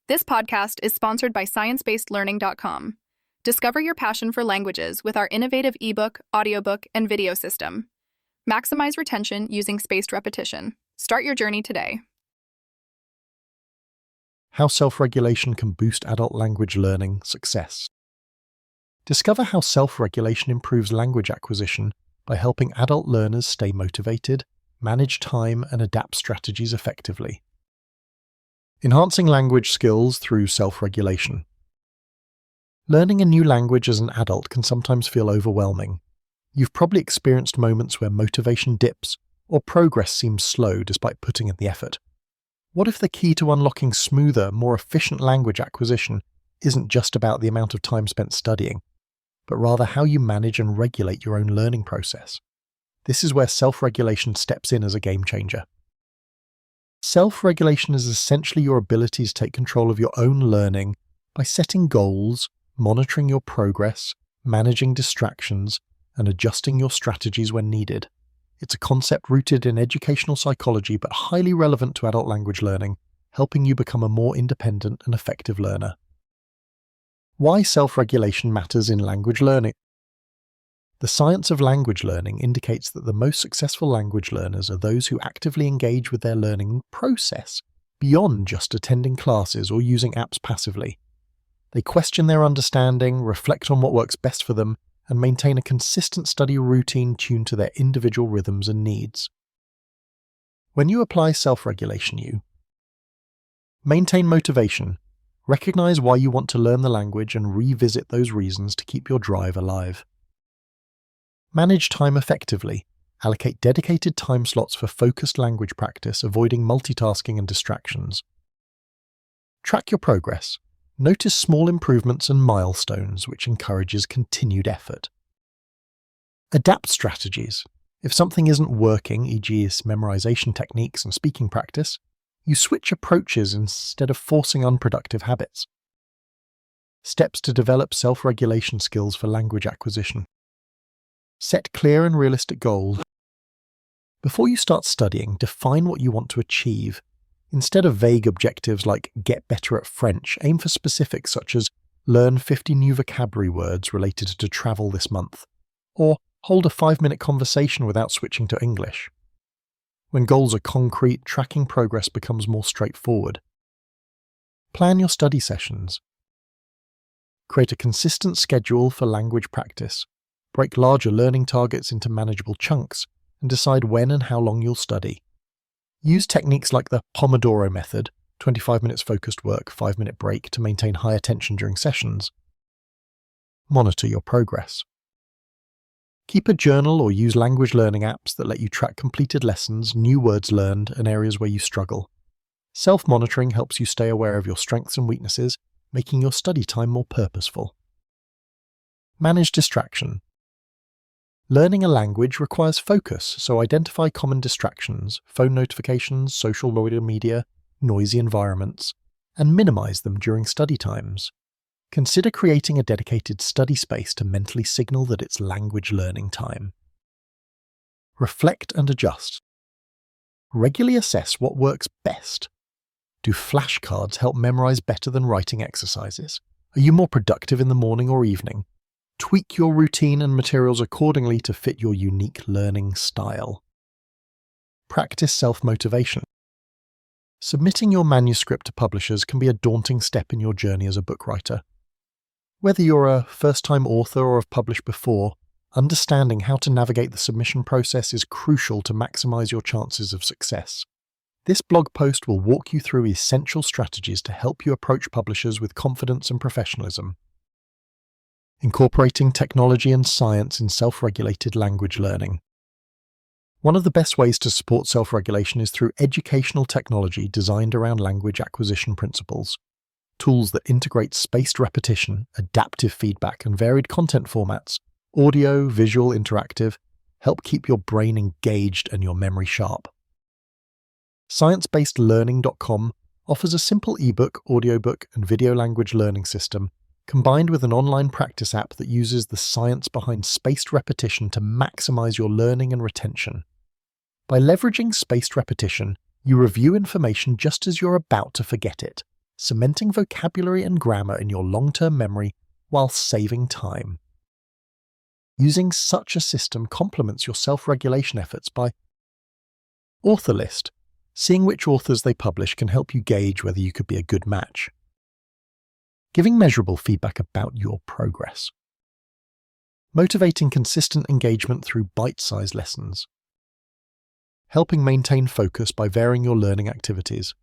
This podcast is sponsored by ScienceBasedLearning.com. Discover your passion for languages with our innovative ebook, audiobook, and video system. Maximize retention using spaced repetition. Start your journey today. How self-regulation can boost adult language learning success. Discover how self-regulation improves language acquisition by helping adult learners stay motivated, manage time, and adapt strategies effectively. Enhancing language skills through self-regulation. Learning a new language as an adult can sometimes feel overwhelming. You've probably experienced moments where motivation dips or progress seems slow despite putting in the effort. What if the key to unlocking smoother, more efficient language acquisition isn't just about the amount of time spent studying, but rather how you manage and regulate your own learning process? This is where self-regulation steps in as a game changer. Self-regulation is essentially your ability to take control of your own learning by setting goals, monitoring your progress, managing distractions, and adjusting your strategies when needed. It's a concept rooted in educational psychology but highly relevant to adult language learning, helping you become a more independent and effective learner. Why self-regulation matters in language learning. The science of language learning indicates that the most successful language learners are those who actively engage with their learning process beyond just attending classes or using apps passively. They question their understanding, reflect on what works best for them, and maintain a consistent study routine tuned to their individual rhythms and needs. When you apply self-regulation, you maintain motivation, recognize why you want to learn the language and revisit those reasons to keep your drive alive. Manage time effectively. Allocate dedicated time slots for focused language practice, avoiding multitasking and distractions. Track your progress. Notice small improvements and milestones, which encourages continued effort. Adapt strategies. If something isn't working, e.g. memorization techniques and speaking practice, you switch approaches instead of forcing unproductive habits. Steps to develop self-regulation skills for language acquisition. Set clear and realistic goals. Before you start studying, define what you want to achieve. Instead of vague objectives like get better at French, aim for specifics such as learn 50 new vocabulary words related to travel this month, or hold a 5-minute conversation without switching to English. When goals are concrete, tracking progress becomes more straightforward. Plan your study sessions. Create a consistent schedule for language practice. Break larger learning targets into manageable chunks, and decide when and how long you'll study. Use techniques like the Pomodoro method, 25 minutes focused work, 5-minute break, to maintain high attention during sessions. Monitor your progress. Keep a journal or use language learning apps that let you track completed lessons, new words learned, and areas where you struggle. Self-monitoring helps you stay aware of your strengths and weaknesses, making your study time more purposeful. Manage distraction. Learning a language requires focus, so identify common distractions, phone notifications, social media, noisy environments, and minimize them during study times. Consider creating a dedicated study space to mentally signal that it's language learning time. Reflect and adjust. Regularly assess what works best. Do flashcards help memorize better than writing exercises? Are you more productive in the morning or evening? Tweak your routine and materials accordingly to fit your unique learning style. Practice self-motivation. Submitting your manuscript to publishers can be a daunting step in your journey as a book writer. Whether you're a first-time author or have published before, understanding how to navigate the submission process is crucial to maximize your chances of success. This blog post will walk you through essential strategies to help you approach publishers with confidence and professionalism. Incorporating technology and science in self-regulated language learning. One of the best ways to support self-regulation is through educational technology designed around language acquisition principles. Tools that integrate spaced repetition, adaptive feedback, and varied content formats, audio, visual, interactive, help keep your brain engaged and your memory sharp. ScienceBasedLearning.com offers a simple ebook, audiobook, and video language learning system combined with an online practice app that uses the science behind spaced repetition to maximize your learning and retention. By leveraging spaced repetition, you review information just as you're about to forget it, cementing vocabulary and grammar in your long-term memory while saving time. Using such a system complements your self-regulation efforts by author list. Seeing which authors they publish can help you gauge whether you could be a good match. Giving measurable feedback about your progress. Motivating consistent engagement through bite-sized lessons. Helping maintain focus by varying your learning activities.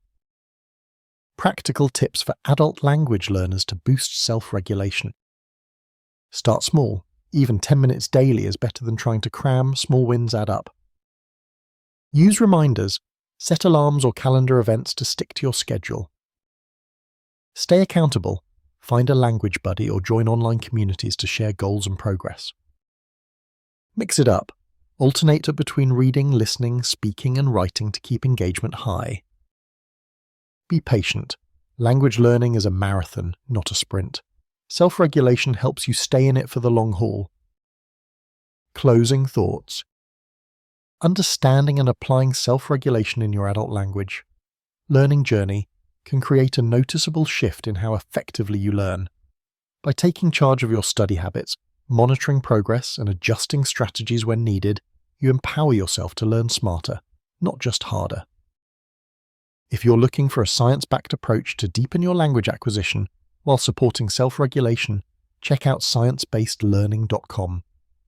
Practical tips for adult language learners to boost self-regulation. Start small. Even 10 minutes daily is better than trying to cram. Small wins add up. Use reminders. Set alarms or calendar events to stick to your schedule. Stay accountable. Find a language buddy or join online communities to share goals and progress. Mix it up. Alternate between reading, listening, speaking, and writing to keep engagement high. Be patient. Language learning is a marathon, not a sprint. Self-regulation helps you stay in it for the long haul. Closing thoughts. Understanding and applying self-regulation in your adult language learning journey can create a noticeable shift in how effectively you learn. By taking charge of your study habits, monitoring progress, and adjusting strategies when needed, you empower yourself to learn smarter, not just harder. If you're looking for a science-backed approach to deepen your language acquisition while supporting self-regulation, check out sciencebasedlearning.com.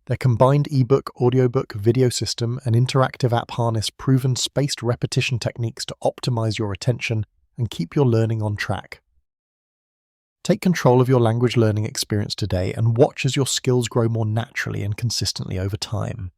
Their combined ebook, audiobook, video system, and interactive app harness proven spaced repetition techniques to optimize your attention and keep your learning on track. Take control of your language learning experience today and watch as your skills grow more naturally and consistently over time.